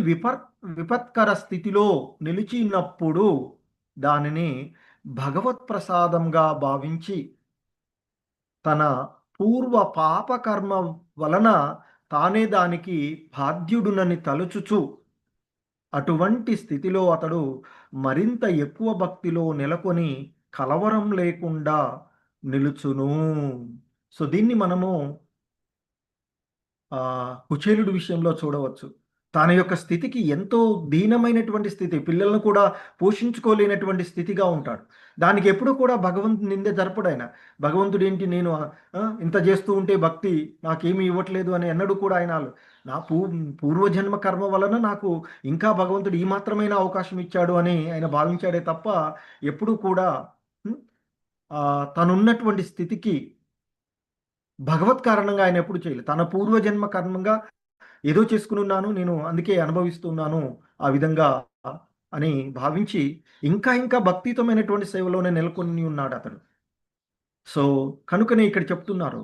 విపత్కర స్థితిలో నిలిచినప్పుడు దానిని భగవత్ ప్రసాదంగా భావించి తన పూర్వ పాపకర్మ వలన తానే దానికి బాధ్యుడునని తలుచుచు అటువంటి స్థితిలో అతడు మరింత ఎక్కువ భక్తిలో నెలకొని కలవరం లేకుండా నిలుచును. సో దీన్ని మనము కుచేలుడి విషయంలో చూడవచ్చు. తన యొక్క స్థితికి ఎంతో దీనమైనటువంటి స్థితి, పిల్లలను కూడా పోషించుకోలేనటువంటి స్థితిగా ఉంటాడు. దానికి ఎప్పుడు కూడా భగవంతుని నిందే జరపడాయన. భగవంతుడు ఏంటి, నేను ఇంత చేస్తూ ఉంటే భక్తి నాకేమీ ఇవ్వట్లేదు అని ఎన్నడూ కూడా ఆయన నా పూర్వజన్మ కర్మ వలన నాకు ఇంకా భగవంతుడు ఈ మాత్రమైన అవకాశం ఇచ్చాడు అని ఆయన భావించాడే తప్ప ఎప్పుడు కూడా తనున్నటువంటి స్థితికి భగవత్ కారణంగా ఆయన ఎప్పుడు చేయలేదు. తన పూర్వజన్మ కర్మంగా ఏదో చేసుకుని ఉన్నాను, నేను అందుకే అనుభవిస్తున్నాను ఆ విధంగా అని భావించి ఇంకా ఇంకా భక్తియుతమైనటువంటి సేవలోనే నెలకొని ఉన్నాడు అతడు. సో కనుకనే ఇక్కడ చెప్తున్నారు,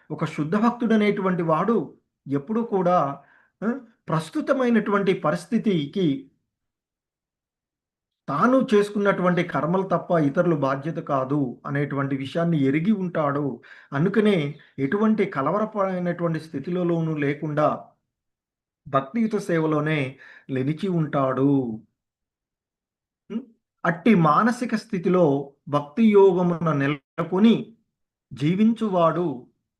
ఒక శుద్ధ భక్తుడు అనేటువంటి వాడు ఎప్పుడు కూడా ప్రస్తుతమైనటువంటి పరిస్థితికి తాను చేసుకున్నటువంటి కర్మలు తప్ప ఇతరులు బాధ్యత కాదు అనేటువంటి విషయాన్ని ఎరిగి ఉంటాడు. అందుకనే ఎటువంటి కలవరపరైనటువంటి స్థితిలోనూ లేకుండా భక్తియుత సేవలోనే నిలిచి ఉంటాడు. అట్టి మానసిక స్థితిలో భక్తి యోగమున నెలకొని జీవించువాడు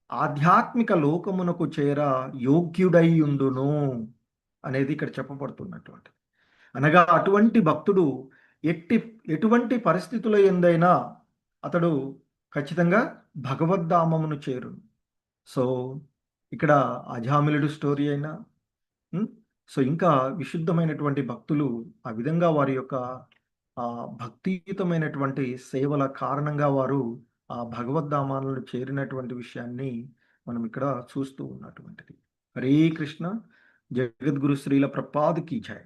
ఆధ్యాత్మిక లోకమునకు చేర యోగ్యుడై ఉండును అనేది ఇక్కడ చెప్పబడుతున్నటువంటి. అనగా అటువంటి భక్తుడు ఎటువంటి పరిస్థితుల ఎందైనా అతడు ఖచ్చితంగా భగవద్ధామమును చేరును. సో ఇక్కడ అజామిలుడు స్టోరీ అయినా సో ఇంకా విశుద్ధమైనటువంటి భక్తులు ఆ విధంగా వారి యొక్క భక్తియుతమైనటువంటి సేవల కారణంగా వారు ఆ భగవద్ధామాలను చేరినటువంటి విషయాన్ని మనం ఇక్కడ చూస్తూ ఉన్నటువంటిది. హరే కృష్ణ. జగద్గురు శ్రీల ప్రభుపాద్ కీ జై.